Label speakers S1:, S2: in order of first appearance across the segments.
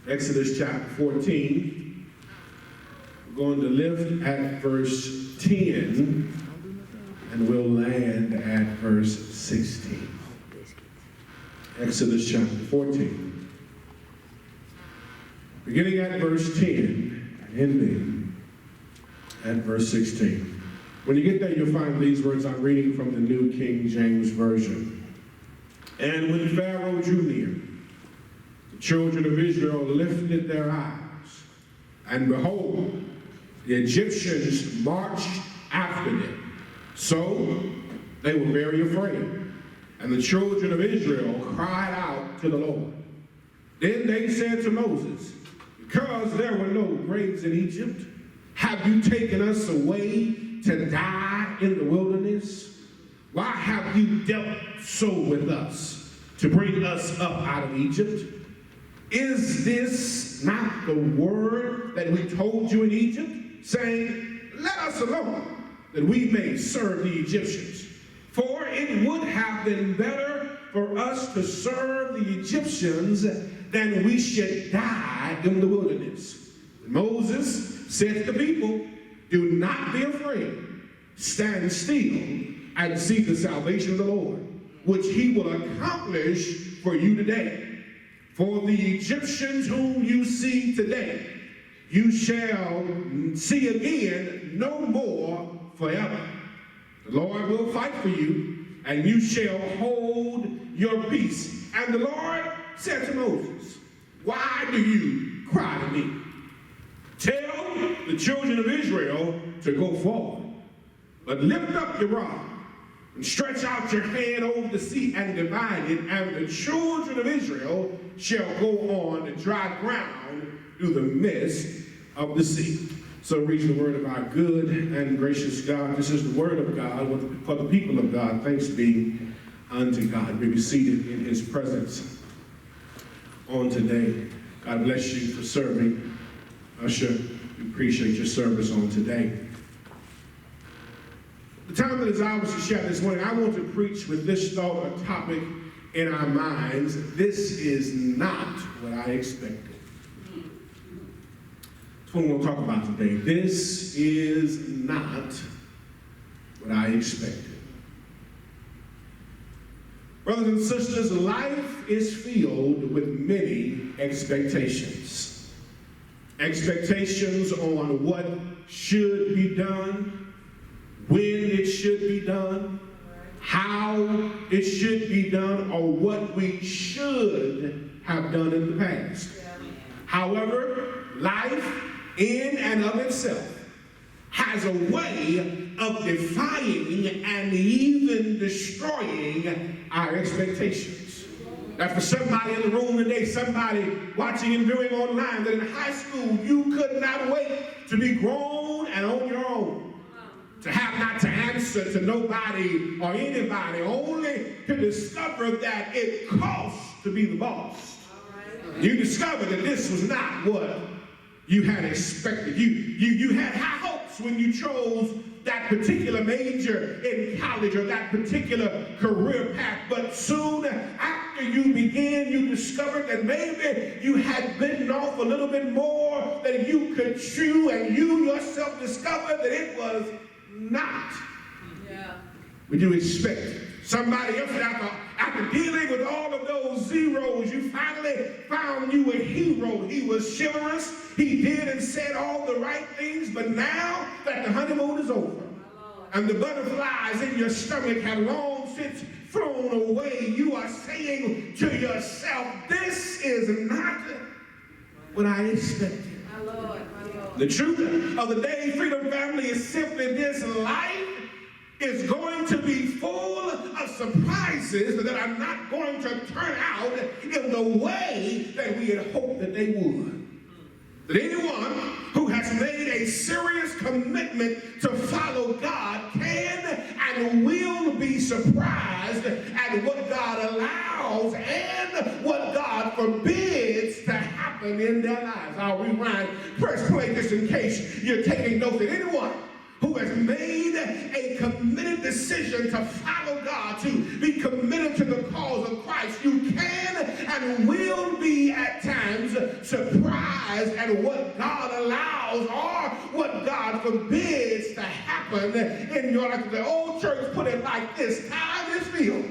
S1: Exodus chapter 14. We're going to lift at verse 10 and we'll land at verse 16. Exodus chapter 14. Beginning at verse 10 and ending at verse 16. When you get there, you'll find these words. I'm reading from the New King James Version. And when Pharaoh drew near, the children of Israel lifted their eyes, and behold, the Egyptians marched after them. So they were very afraid, and the children of Israel cried out to the Lord. Then they said to Moses, because there were no graves in Egypt, have you taken us away to die in the wilderness? Why have you dealt so with us to bring us up out of Egypt? Is this not the word that we told you in Egypt, saying, let us alone, that we may serve the Egyptians? For it would have been better for us to serve the Egyptians than we should die in the wilderness. Moses said to the people, do not be afraid. Stand still and see the salvation of the Lord, which he will accomplish for you today. For the Egyptians whom you see today, you shall see again no more forever. The Lord will fight for you, and you shall hold your peace. And the Lord said to Moses, why do you cry to me? Tell the children of Israel to go forward, but lift up your rod and stretch out your hand over the sea and divide it, and the children of Israel shall go on the dry ground through the midst of the sea. So reach the word of our good and gracious God. This is the word of God for the people of God. Thanks be unto God. Be seated in his presence on today. God bless you for serving. Usher, we appreciate your service on today. The time that is ours to share this morning, I want to preach with this thought or topic in our minds. This is not what I expected. That's what we're going to talk about today. This is not what I expected. Brothers and sisters, life is filled with many expectations. Expectations on what should be done, when it should be done, how it should be done, or what we should have done in the past. However, life in and of itself has a way of defying and even destroying our expectations. That for somebody in the room today, somebody watching and viewing online, that in high school you could not wait to be grown and on your own. To have not to answer to nobody or anybody, only to discover that it costs to be the boss. You discover that this was not what you had expected. You had high hopes when you chose that particular major in college or that particular career path, but soon after you began, you discovered that maybe you had bitten off a little bit more than you could chew, and you yourself discovered that it was not what you expected. Somebody else, after dealing with all of those zeros, you finally found you a hero. He was chivalrous. He did and said all the right things, but now that the honeymoon is over and the butterflies in your stomach have long since flown away, you are saying to yourself, this is not what I expected. My Lord, my Lord. The truth of the day, Freedom Family, is simply this: life is going to be full of surprises that are not going to turn out in the way that we had hoped that they would. That anyone who has made a serious commitment to follow God can and will be surprised at what God allows and what God forbids to happen in their lives. I'll rewind, press play just in case you're taking notes. That anyone who has made a committed decision to follow God, to be committed to the cause of Christ, you can and will be at times surprised and what God allows or what God forbids to happen in your life. The old church put it like this: time is filled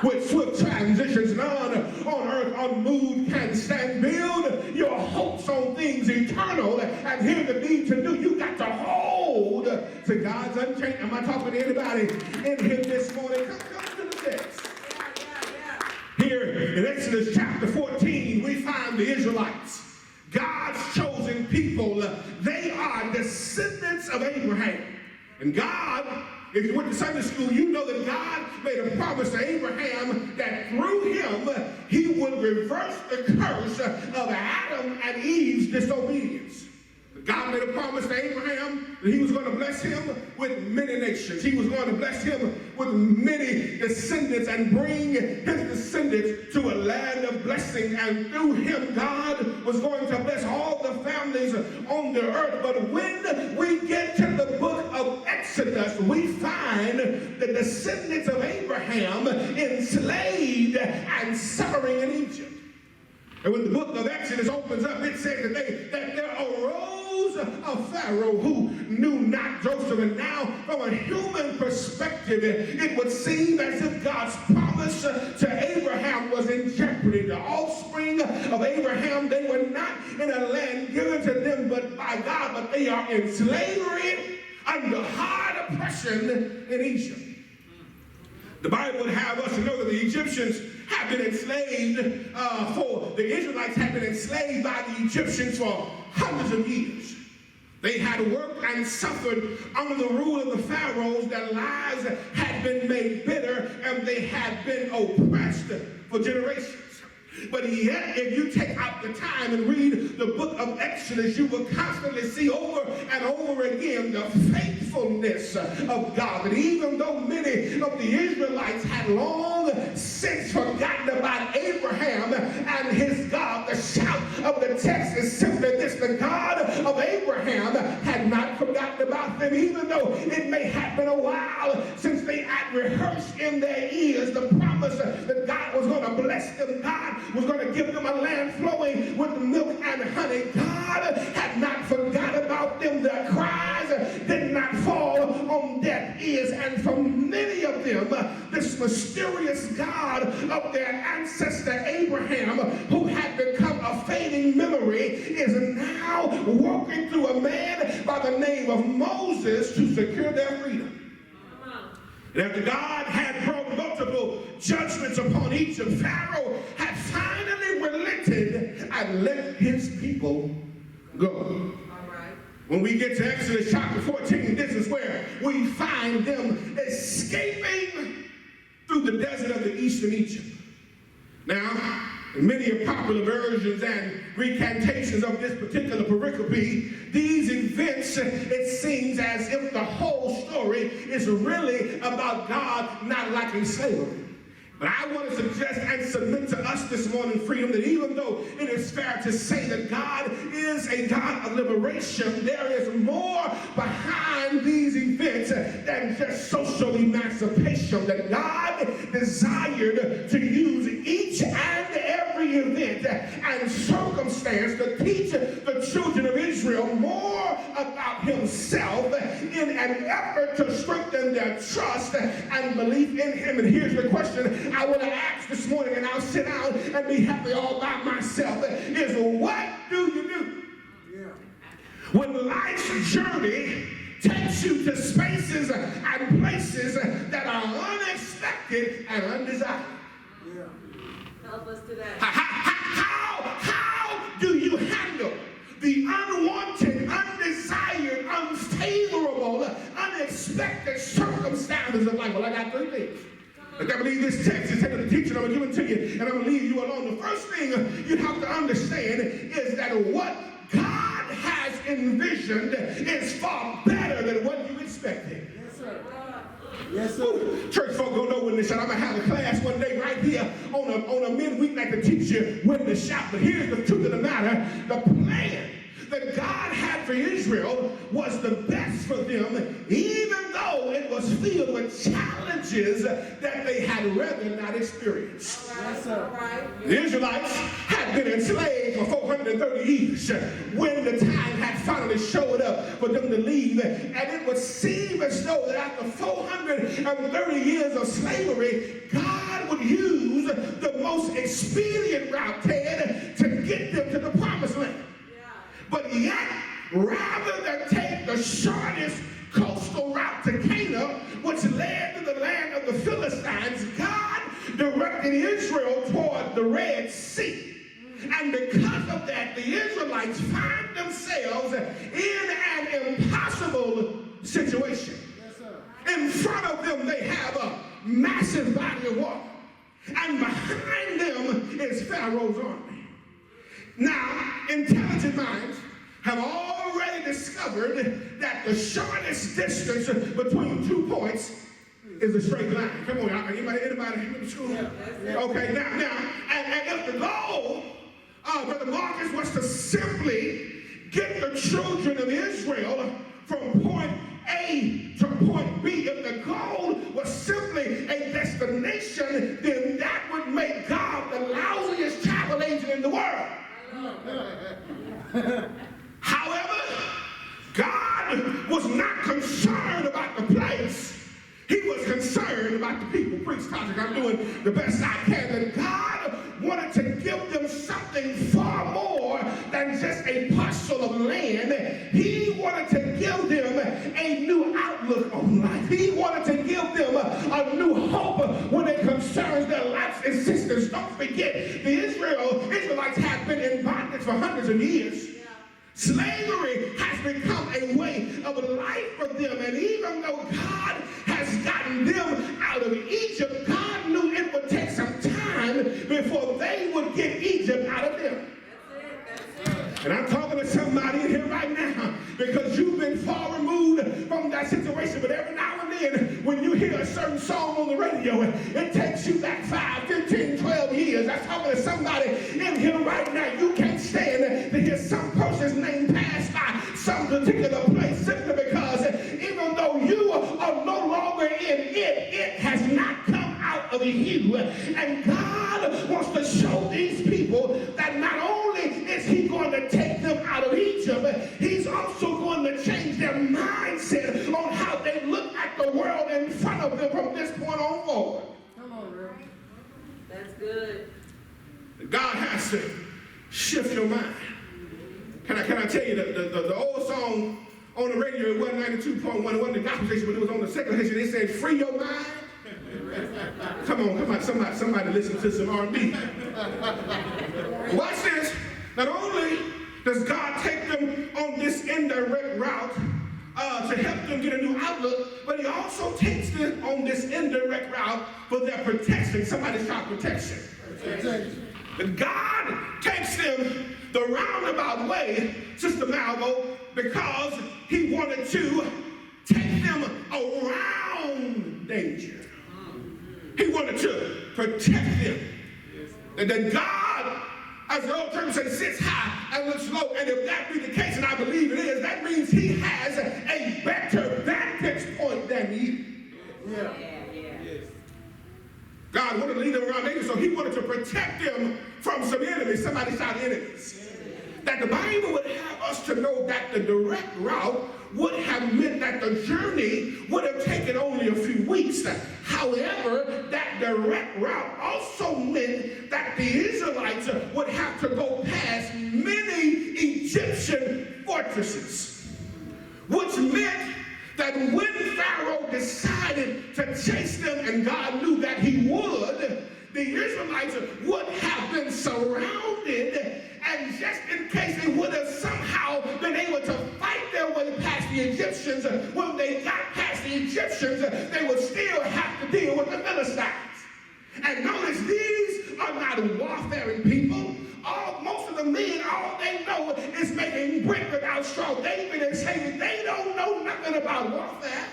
S1: with swift transitions. None on earth unmoved can stand. Build your hopes on things eternal, and here's the need to do. You got to hold to God's unchanged. Am I talking to anybody in here this morning? Come to the text. Here in Exodus chapter 14, we find the Israelites, God's chosen people. They are descendants of Abraham. And God, if you went to Sunday school, you know that God made a promise to Abraham that through him, he would reverse the curse of Adam and Eve's disobedience. God made a promise to Abraham that he was going to bless him with many nations. He was going to bless him with many descendants and bring his descendants to a land of blessing. And through him, God was going to bless all the families on the earth. But when we get to the book of Exodus, we find the descendants of Abraham enslaved and suffering in Egypt. And when the book of Exodus opens up, it says that there arose a Pharaoh who knew not Joseph. And now, from a human perspective, it would seem as if God's promise to Abraham was in jeopardy. The offspring of Abraham, they were not in a land given to them but by God, but they are in slavery under hard oppression in Egypt. The Bible would have us to know that the Egyptians have been enslaved the Israelites have been enslaved by the Egyptians for hundreds of years. They had worked and suffered under the rule of the pharaohs. Their lives had been made bitter, and they had been oppressed for generations. But yet, if you take out the time and read the book of Exodus, you will constantly see over and over again the faithfulness of God. That even though many of the Israelites had long since forgotten about Abraham and his God, the shout of the text is simply this: the God of Abraham had not forgotten about them. Even though it may have been a while since they had rehearsed in their ears the promise that God was going to bless them, God was going to give them a land flowing with milk and honey. God had not forgot about them. Their cries did not fall on deaf ears. And for many of them, this mysterious God of their ancestor Abraham, who had become a fading memory, is now walking through a man by the name of Moses to secure their freedom. And after God had brought multiple judgments upon Egypt, Pharaoh had finally relented and let his people go. All right. When we get to Exodus chapter 14, this is where we find them escaping through the desert of the eastern Egypt. Now, in many popular versions and recantations of this particular pericope, these events, it seems as if the whole story is really about God not liking slavery. But I want to suggest and submit to us this morning, Freedom, that even though it is fair to say that God is a God of liberation, there is more behind these events than just social emancipation. That God desired to use each and every event and circumstance to teach the children of Israel more about himself in an effort to strengthen their trust and belief in him. And here's the question I want to ask this morning, and I'll sit down and be happy all by myself, is what do you do when life's journey takes you to spaces and places that are unexpected and undesired?
S2: Help us today.
S1: How do you handle the unwanted, undesired, unfavorable, unexpected circumstances of life? Well, I got three things. I believe this text is taking the teaching I'm going to give it to you, and I'm going to leave you alone. The first thing you have to understand is that what God has envisioned is far better than what you expected.
S2: Yes, sir.
S3: Yes, sir.
S1: Church folk don't know when to shout. I'm going to have a class one day right here on a midweek night to teach you when to shout. But here's the truth of the matter. The that God had for Israel was the best for them, even though it was filled with challenges that they had rather not experienced.
S3: Yes, sir.
S2: All right.
S1: The Israelites had been enslaved for 430 years when the time had finally showed up for them to leave. And it would seem as though that after 430 years of slavery, God would use the most expedient route, Ted, to get them to the promised land.
S2: Yeah.
S1: But yet, rather than take the shortest coastal route to Canaan, which led to the land of the Philistines, God directed Israel toward the Red Sea. And because of that, the Israelites find themselves in an impossible situation.
S3: Yes, sir.
S1: In front of them, they have a massive body of water. And behind them is Pharaoh's army. Now, intelligent minds have already discovered that the shortest distance between 2 points is a straight line. Come on, anybody in school?
S3: Yeah.
S1: Okay, now, and if the goal, Brother Marcus, was to simply get the children of Israel from point A to point B, if the goal was simply a destination, then that would make God the lousiest travel agent in the world. However, God was not concerned about the place. He was concerned about the people. Preach, Toddrick, I'm doing the best I can. And God wanted to give them something far more than just a parcel of land. He wanted to give them a new outlook on life. He wanted to give them a new hope when it concerns their lives and sisters. Don't forget, the Israelites have been in bondage for hundreds of years. Slavery has become a way of life for them, and even though God has gotten them out of Egypt, God knew it would take some time before they would get Egypt out of them.
S2: That's it.
S1: And I'm talking to somebody in here right now because you've been far removed from that situation, but every now and then when you hear a certain song on the radio, it takes you back 5, 15, 12 years. I'm talking to somebody in here right now. You can't stand to hear some person's name pass by some particular place simply because even though you are no longer in it has not come out of you. And God wants to show these people that not only is he going to take them out of Egypt, he's also going to change their mindset on how they look at the world in front of them from this point on forward.
S3: Come on, Rev.
S2: That's good.
S1: God has to shift your mind. Can I tell you the old song on the radio, it wasn't 92.1, it wasn't the gospel station, but it was on the second station. It said, "Free your mind." Come on, somebody listen to some R&B. Watch this. Not only does God take them on this indirect route to help them get a new outlook, but he also takes them on this indirect route for their protection. Somebody shout protection.
S3: Protection.
S1: But God takes them the roundabout way, Sister Malvo, because he wanted to take them around danger. He wanted to protect them. And then God, as the old term says, sits high and looks low. And if that be the case, and I believe it is, that means he has a better vantage point than you.
S3: Yeah.
S1: God wanted to lead them around danger, so he wanted to protect them from some enemies. Somebody shout enemies. That the Bible would have us to know that the direct route would have meant that the journey would have taken only a few weeks. However, that direct route also meant that the Israelites would have to go past many Egyptian fortresses, which meant that when Pharaoh decided to chase them, and God knew that he would, the Israelites would have been surrounded, and just in case they would have somehow been able to fight their way past the Egyptians, when they got past the Egyptians, they would still have to deal with the Philistines. And notice, these are not warfaring people. Most of the men, all they know is making brick without straw. David and saying they don't know nothing about warfare.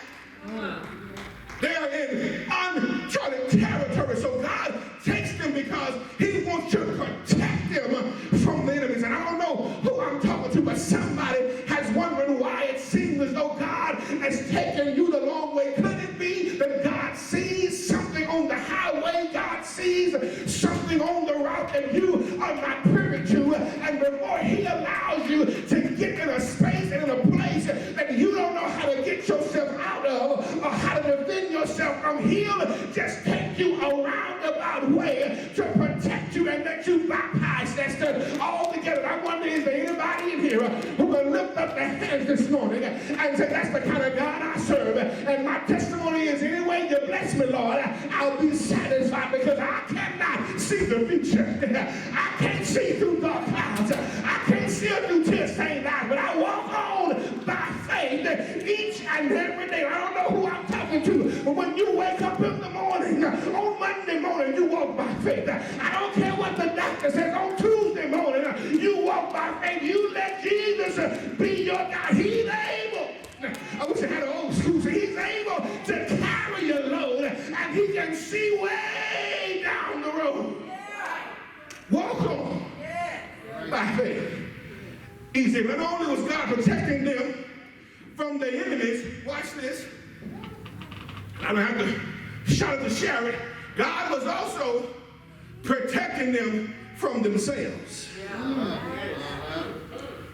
S1: They're in uncharted territory. So God takes them because he wants to protect them from the enemies. And I don't know who I'm talking to, but somebody sees something on the route that you are not privy to, and before he allows you to get in a space and in a place that you don't know how to get yourself out of or how to defend yourself from, he'll just take you a roundabout way to protect you and let you bypass that stuff altogether. I wonder, is there anybody in here who will lift up their hands this morning and say, that's the kind of God I serve, and my testimony is, any way you bless me, Lord, I'll be satisfied, because I cannot see the future. I can't see through dark clouds. I can't see through tear-stained eyes, but I walk on by faith each and every day. I don't know who I'm talking to, but when you wake up in the morning, on Monday morning, you walk by faith. I don't care what the doctor says. On Tuesday morning, you walk by faith. You let Jesus be your God. He's able. I wish I had an old school. So he's able to carry your load, and he can see way down the road. Walk on by faith. Easy. Not only was God protecting them from their enemies, watch this. I don't have to shout it to share it. God was also protecting them from themselves.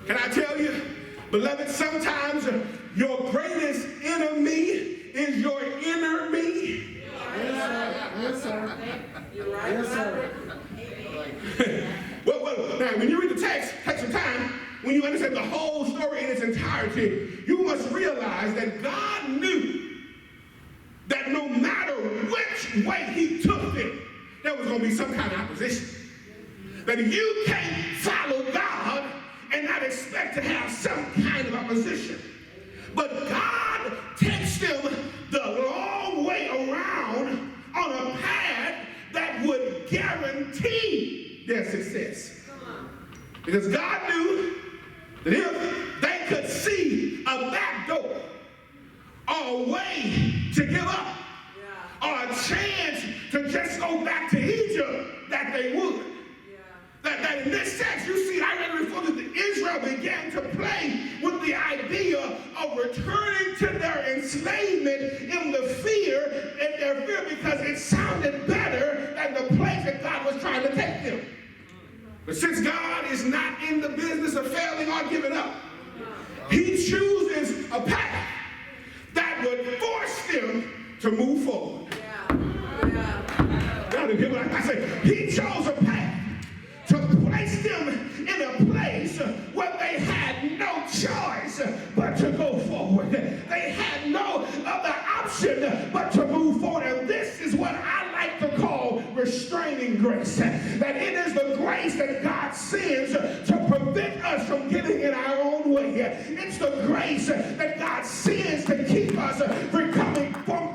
S1: Can I tell you, beloved, sometimes your greatest enemy is your inner me.
S3: Yes, sir.
S2: You're right.
S3: Yes, sir.
S1: Well, now, when you read the text, take some time. When you understand the whole story in its entirety, you must realize that God knew that no matter which way he took them, there was going to be some kind of opposition. That you can't follow God and not expect to have some kind of opposition. But God takes them the long way around on a path that would guarantee their success. Because God knew that if they could see a back door or a way to give up or a chance to just go back to Egypt, that they would. That in this text, you see, I read before that Israel began to play with the idea of returning to their enslavement in their fear, because it sounded better than the place that God was trying to take them. But since God is not in the business of failing or giving up, he chooses a path that would force them to move forward. Y'all didn't hear what I said. He chose a path to place them in a place where they had no choice but to go forward. They had no other option but to move forward. And this is what I like to call restraining grace. That it is the grace that God sends to prevent us from getting in our own way. It's the grace that God sends to keep us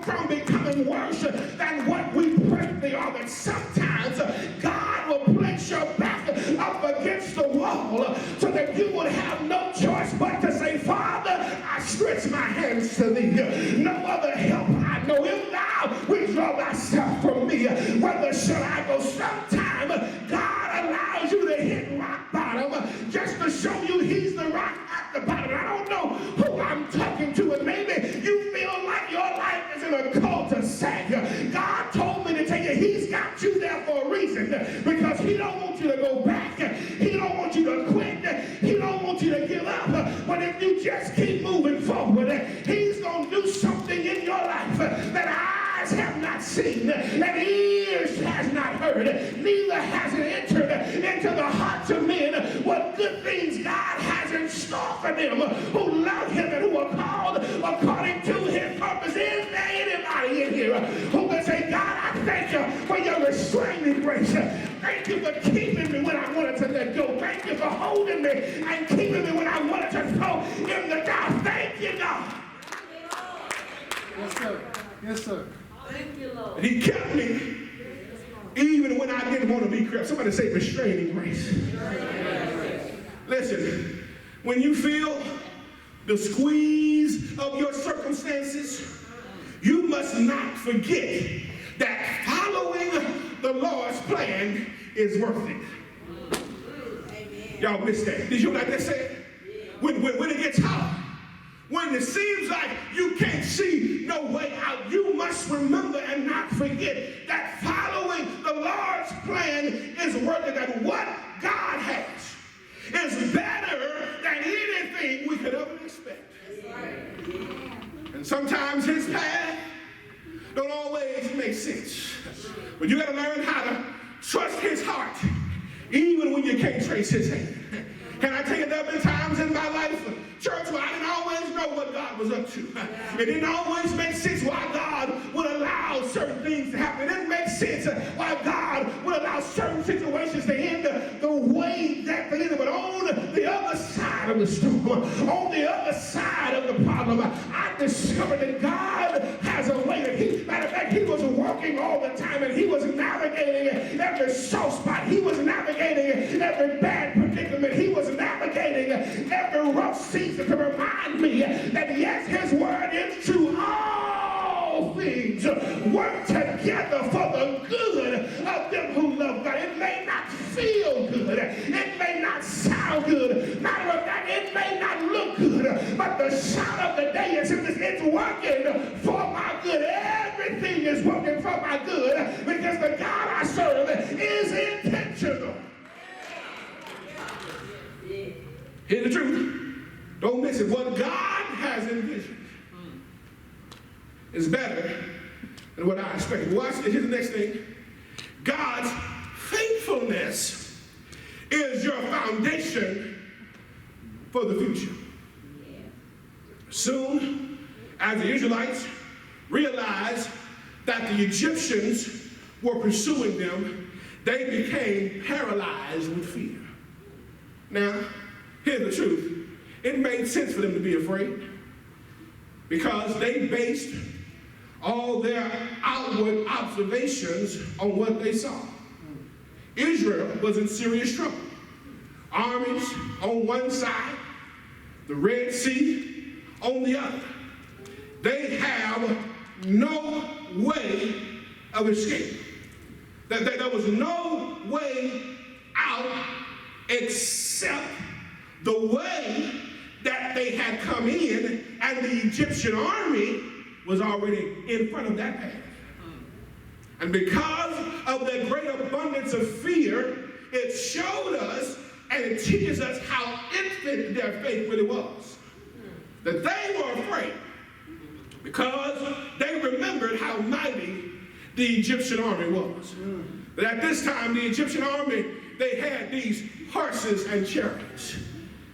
S1: from becoming worse than what we presently are. That sometimes God will place your back up against the wall so that you would have no choice but to say, Father, I stretch my hands to thee. No other help I know. If thou withdraw thyself from me, whether shall I go? Sometime God allows you to hit rock bottom just to show you he's the rock at the bottom. I don't know who I'm talking to, and maybe you feel like your life is in a cul-de-sac. God told me to tell you he's got you there for a reason, because he don't want you to go back. He don't want you to quit. He don't want you to give up. But if you just keep moving forward, he's going to do something in your life that eyes have not seen, that ears has not heard, neither has it entered into the hearts of men what good things God has in store for them who love him and who are called according to his purpose. Is there anybody in here who can say, God, I thank you for your restraining grace. Thank you for keeping me when I wanted to let go. Thank you for holding me and keeping me when I wanted to throw in the dark. Thank you, God.
S3: Yes, sir. Yes, sir.
S2: Thank you, Lord.
S1: And he kept me even when I didn't want to be kept. Somebody say restraining grace. Listen, when you feel the squeeze of your circumstances, you must not forget that following the Lord's plan is worth it. Y'all missed that. Did you like that say? When it gets hard, when it seems like you can't see no way out, you must remember and not forget that following the But you got to learn how to trust his heart, even when you can't trace his hand. Can I tell you, there have been times in my life, church, where I didn't always know what God was up to. It didn't always make sense why God would allow certain things to happen. It didn't make sense why God would allow certain situations to end the way that they ended. But on the other side of the storm, on the other side of the problem, I discovered that God has a way that matter of fact, he was working all the time, and he was navigating every soft spot. He was navigating every bad predicament. He was navigating every rough season to remind me that yes, his word is true. All things work together for the good of them who love God. It may not feel good. It may not sound good. Matter of fact, it may not look good. But the shout of the day is it's working for my good. Everything is working for my good because the God I serve is intentional. Here's the truth. Don't miss it. What God has envisioned is better than what I expected. Watch it. Here's the next thing. God's faithfulness is your foundation for the future. Soon as the Israelites realized that the Egyptians were pursuing them, they became paralyzed with fear. Now, here's the truth. It made sense for them to be afraid because they based all their outward observations on what they saw. Israel was in serious trouble. Armies on one side, the Red Sea on the other. They have no way of escape. There was no way out except the way that they had come in, and the Egyptian army was already in front of that path. And because of their great abundance of fear, it showed us and it teaches us how infant their faith really was. That they were afraid because they remembered how mighty the Egyptian army was. But at this time, the Egyptian army, they had these horses and chariots.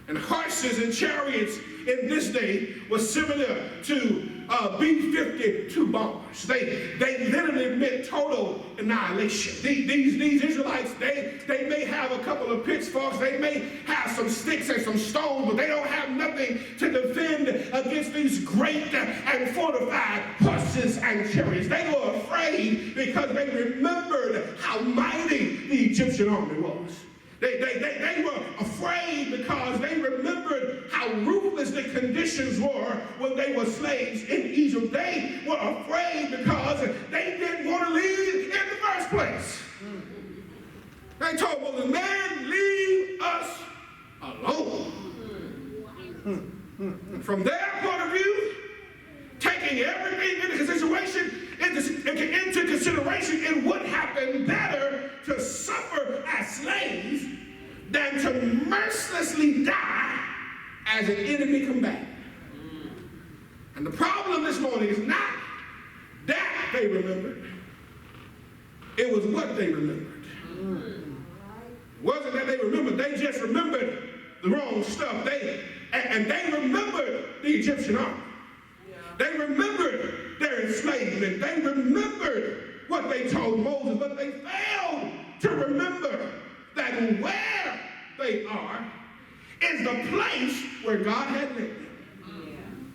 S1: And horses and chariots in this day was similar to B-52 bombers. They literally meant total annihilation. These Israelites, they may have a couple of pitchforks, they may have some sticks and some stones, but they don't have nothing to defend against these great and fortified horses and chariots. They were afraid because they remembered how mighty the Egyptian army was. They were afraid because they remembered how ruthless the conditions were when they were slaves in Egypt. They were afraid because they didn't want to leave in the first place. They told Moses, man, leave us alone. From their point of view, taking everything into consideration, it would have been better to suffer as slaves than to mercilessly die as an enemy combatant. And the problem this morning is not that they remembered. It was what they remembered. It wasn't that they remembered. They just remembered the wrong stuff. They remembered the Egyptian army. They remembered their enslavement. They remembered what they told Moses, but they failed to remember that where they are is the place where God had led them.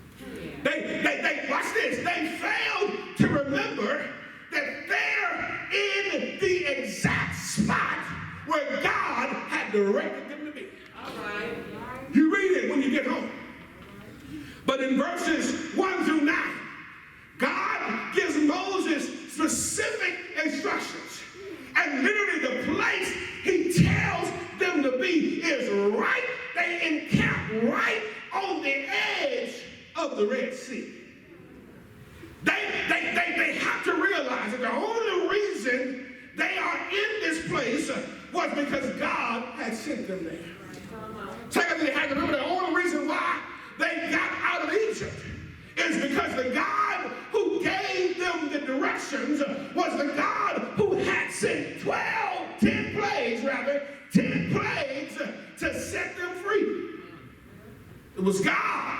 S1: They watch this. They failed to remember that they're in the exact spot where God had directed them to be.
S2: All right.
S1: You read it when you get home. But in verses 1 through 9, God gives Moses specific instructions. And literally the place he tells them to be is right, they encamp right on the edge of the Red Sea. They have to realize that the only reason they are in this place was because God had sent them there. Secondly, they had to remember the only reason why they got out of Egypt is because the God who gave them the directions was the God who It was God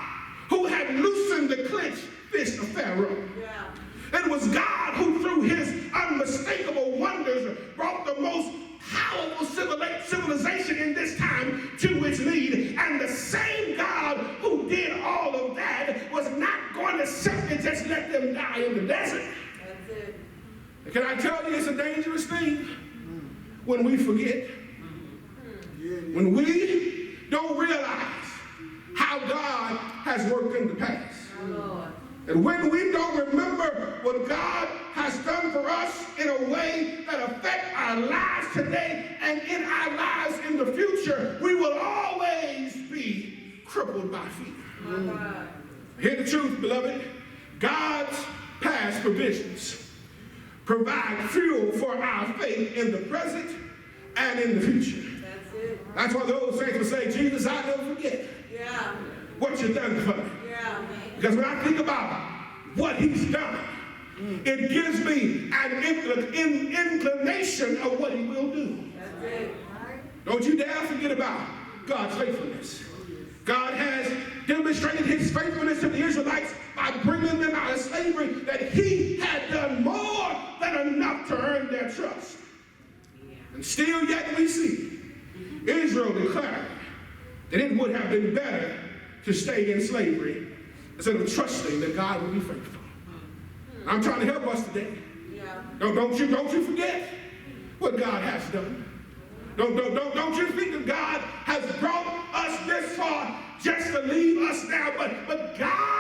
S1: who had loosened the clenched fist of Pharaoh.
S2: Yeah.
S1: It was God who, through his unmistakable wonders, brought the most powerful civilization in this time to its need. And the same God who did all of that was not going to simply just let them die in the desert.
S2: That's it.
S1: Can I tell you, it's a dangerous thing when we forget, when we don't realize how God has worked in the past.
S2: My Lord.
S1: And when we don't remember what God has done for us in a way that affects our lives today and in our lives in the future, we will always be crippled by fear.
S2: My God.
S1: Hear the truth, beloved. God's past provisions provide fuel for our faith in the present and in the future.
S2: That's it.
S1: That's why the old saints will say, Jesus, I'll never forget
S2: Yeah.
S1: what you've done for me.
S2: Yeah.
S1: Because when I think about what he's done, it gives me an inclination of what he will do.
S2: That's it.
S1: Don't you dare forget about God's faithfulness. God has demonstrated his faithfulness to the Israelites by bringing them out of slavery, that he had done more than enough to earn their trust. And still yet we see Israel declared that it would have been better to stay in slavery instead of trusting that God would be faithful. I'm trying to help us today.
S2: Yeah.
S1: Don't you forget what God has done. Don't you think that God has brought us this far just to leave us now, but God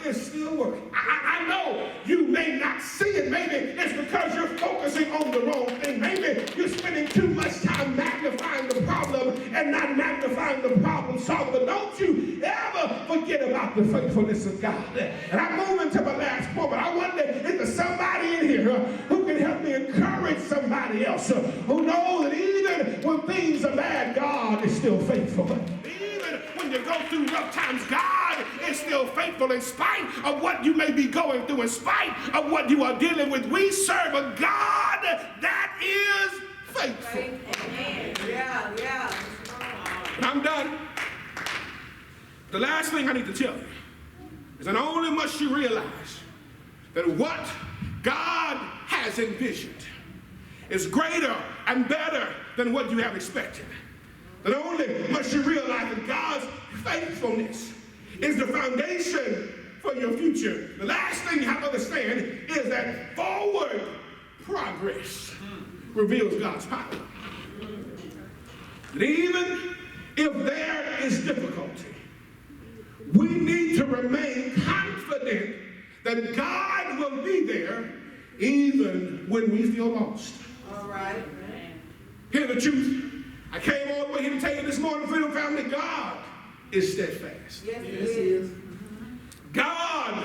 S1: is still working. I know you may not see it. Maybe it's because you're focusing on the wrong thing. Maybe you're spending too much time magnifying the problem and not magnifying the problem solver. But don't you ever forget about the faithfulness of God. And I'm moving to my last point, but I wonder if there's somebody in here who can help me encourage somebody else who knows that even when things are bad, God is still faithful. Even when you go through rough times, God is still faithful in spite of what you may be going through, in spite of what you are dealing with. We serve a God that is faithful.
S2: Amen. Yeah.
S1: And I'm done. The last thing I need to tell you is that not only must you realize that what God has envisioned is greater and better than what you have expected. Not only must you realize that God's faithfulness is the foundation for your future. The last thing you have to understand is that forward progress reveals God's power. And even if there is difficulty, we need to remain confident that God will be there even when we feel lost.
S2: All right.
S1: Hear the truth. I came all the way here to tell you this morning, Freedom Family, God is steadfast.
S2: Yes, he is.
S1: God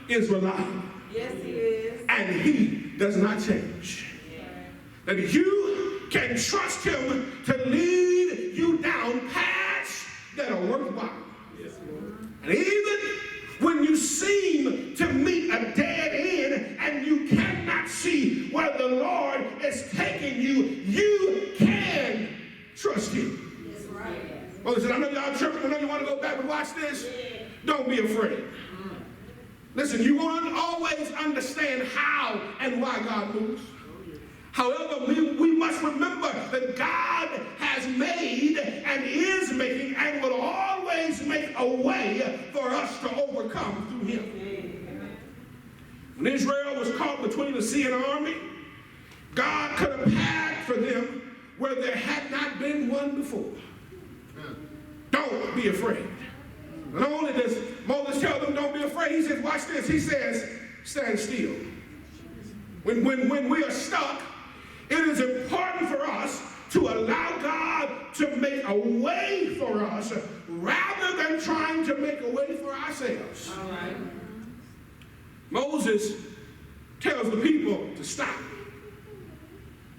S1: is reliable.
S2: Yes, he is.
S1: And he does not change. That you can trust him to lead you down paths that are worthwhile. And even when you seem to meet a dead end and you cannot see where the Lord is taking you, you can trust him.
S2: That's right.
S1: Oh, listen, I know y'all tripping. I know you want to go back and watch this. Don't be afraid. Listen, you won't always understand how and why God moves. However, we must remember that God has made and is making and will always make a way for us to overcome through him. When Israel was caught between the sea and the army, God could have had for them where there had not been one before. Don't be afraid. Not only does Moses tell them don't be afraid, he says, watch this, he says, stand still. When we are stuck, it is important for us to allow God to make a way for us rather than trying to make a way for ourselves.
S2: All right.
S1: Moses tells the people to stop.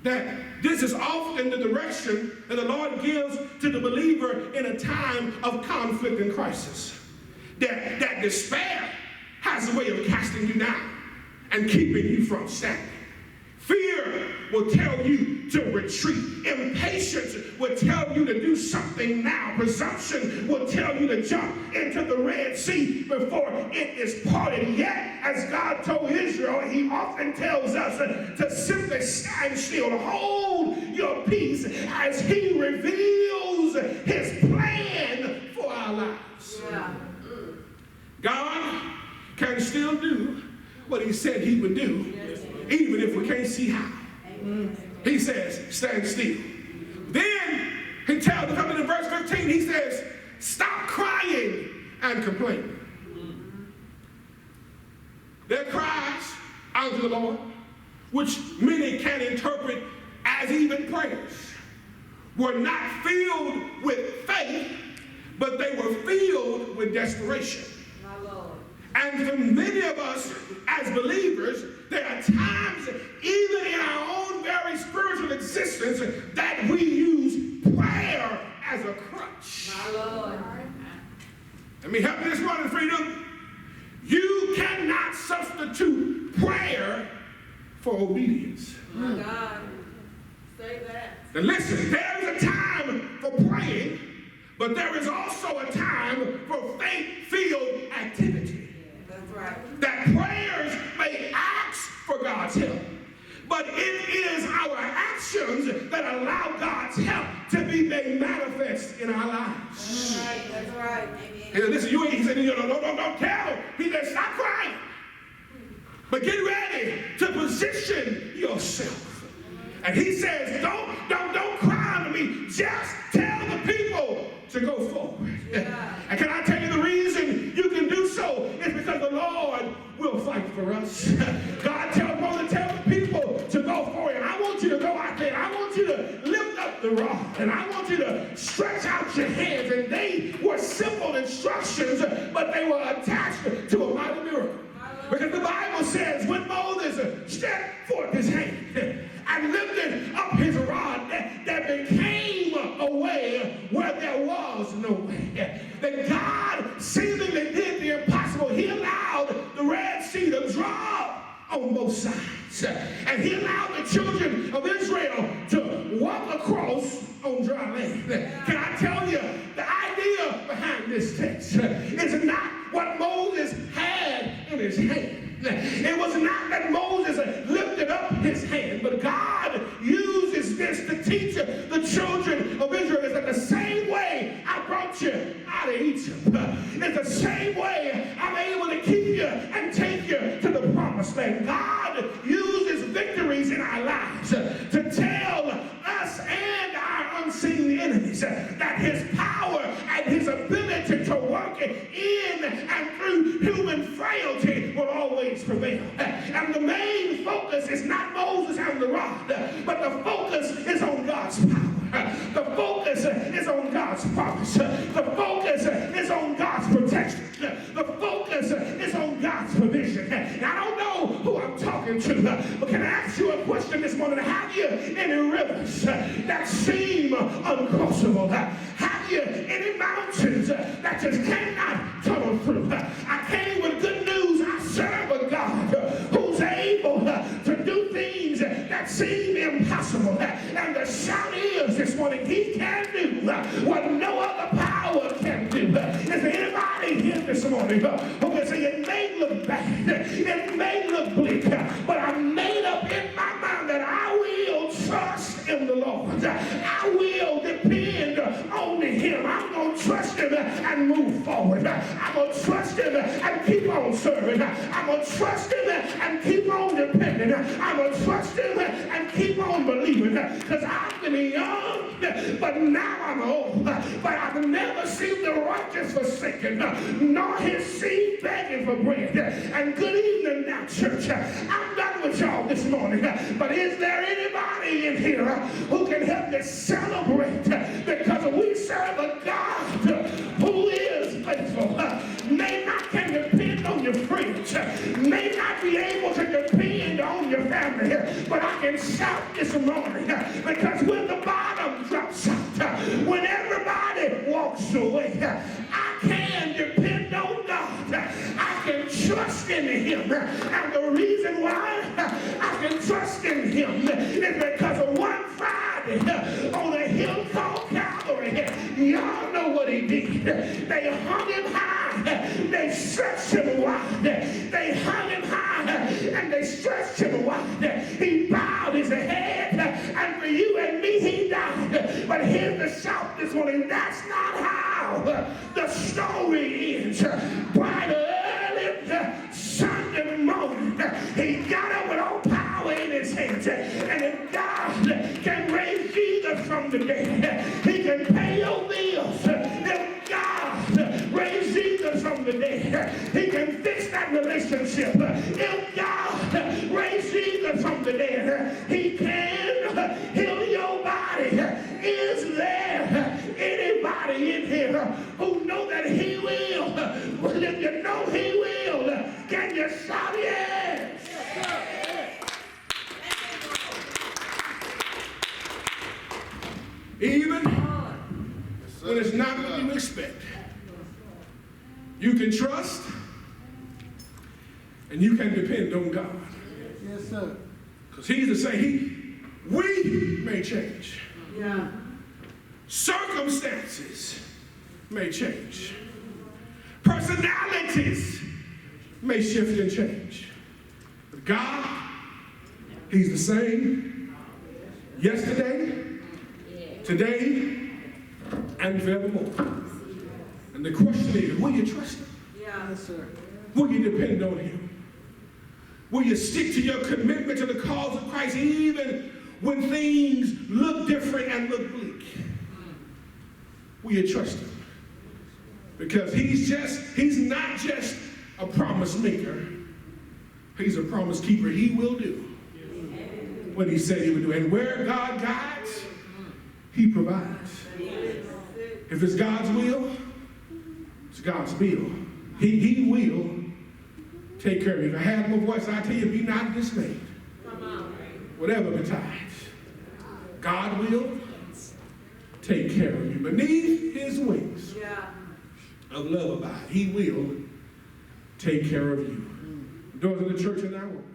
S1: That this is often the direction that the Lord gives to the believer in a time of conflict and crisis. That despair has a way of casting you down and keeping you from standing. Fear will tell you to retreat. Impatience will tell you to do something now. Presumption will tell you to jump into the Red Sea before it is parted. Yet, as God told Israel, he often tells us to simply stand still. Hold your peace as he reveals his plan for our lives.
S2: Yeah.
S1: God can still do what he said he would do, even if we can't see how. He says, stand still. Then he tells us, in verse 15, he says, stop crying and complaining. Their cries unto the Lord, which many can interpret as even prayers, were not filled with faith, but they were filled with desperation.
S2: My Lord.
S1: And for many of us as believers, there are times, even in our own very spiritual existence, that we use prayer as a crutch.
S2: My Lord.
S1: Let me help you this morning, freedom. You cannot substitute prayer for obedience.
S2: My God. Say that.
S1: And listen, there is a time for praying, but there is also a time for faith-filled activity.
S2: That's right.
S1: That prayers may ask for God's help, but it is our actions that allow God's help to be made manifest in our lives.
S2: That's right. That's right. Amen.
S1: He said, listen, he said, don't tell. He said, stop crying. But get ready to position yourself. And he says, don't cry to me. Just tell the people to go forward.
S2: Yeah.
S1: And can I tell you the reason you can do so is because the Lord will fight for us. God tells Moses to tell the people to go forward. And I want you to go out there. I want you to lift up the rod. And I want you to stretch out your hands. And they were simple instructions, but they were attached to a mighty miracle. Because the Bible says when Moses stretched forth his hand and lifted up his rod, there became a way where there was no way. That God seemingly did the impossible. He allowed the Red Sea to draw on both sides. And he allowed the children of Israel to walk across on dry land. Can I tell you, the idea behind this text is not what Moses had in his hand. It was not that Moses lifted up his hand, but God uses this to teach the children of Israel. It's that the same way I brought you out of Egypt, it's the same way I'm able to keep you and take you to the promised land. God uses victories in our lives to tell us and our unseen enemies that his power and his ability to work in and through human frailty will always prevail. And the main focus is not Moses and the rod, but the focus is on God's power. The focus is on God's promise. The focus is on God's protection. The focus is on God's provision. And I don't know who I'm talking to, but can I ask you a question this morning? Have you any rivers that seem uncrossable? Have you any mountains that just cannot tunnel through? I came with good news. I serve a God who's able to do things that seem impossible. And the shout is this morning, he can do what no other power can do. Is there anybody here this morning who can say it may look bad, it may look bleak, but I made up in my mind that I will trust in the Lord. I will depend on him. I'm going to trust him and move forward. I'm going to trust him and keep on serving. I'm going to trust him and keep on depending. I'm going to trust him and keep on believing. Because I've been young, but now I'm old. But I've never seen the righteous forsaken, nor his seed begging for bread. And good evening now, church. I'm done with y'all this morning. But is there anybody in here who can help me celebrate? Because we serve a God who is faithful. May not can depend on your friends, may not be able to depend on your family, but I can shout this morning because when the bottom drops out, when everybody walks away, I can depend on God. I can trust in him. And the reason why I can trust in him is is because of one Friday on a hill called Calvary. Y'all know what he did. They hung him high. They stretched him wide. They hung him high and they stretched him wide. He bowed his head, and for you and me he died. But here's the shout this morning. That's not how the story ends. Bright early Sunday morning, he got up with all power in his hands. And if God can raise Jesus from the dead, he can pay your bills. If God raised Jesus from the dead, he can fix that relationship. If God raised Jesus from the dead, he can heal your body. Is there anybody in here who know that he will? Well, if you know he will, can you shout yes? Even when it's not what you expect, you can trust and you can depend on God.
S3: Yes, sir.
S1: Because he's the same. We may change.
S2: Yeah.
S1: Circumstances may change. Personalities may shift and change. But God, he's the same yesterday, today, and forevermore. And the question is, will you trust him?
S2: Yeah.
S3: Yes, sir.
S1: Will you depend on him? Will you stick to your commitment to the cause of Christ even when things look different and look bleak? Will you trust him? Because he's not just a promise maker. He's a promise keeper. He will do what he said he would do. And where God guides, he provides. If it's God's will, it's God's will. He will take care of you. If I had my voice, I tell you, be not dismayed. Whatever betides, God will take care of you. Beneath his wings of love abide. He will take care of you. The doors of the church are now open.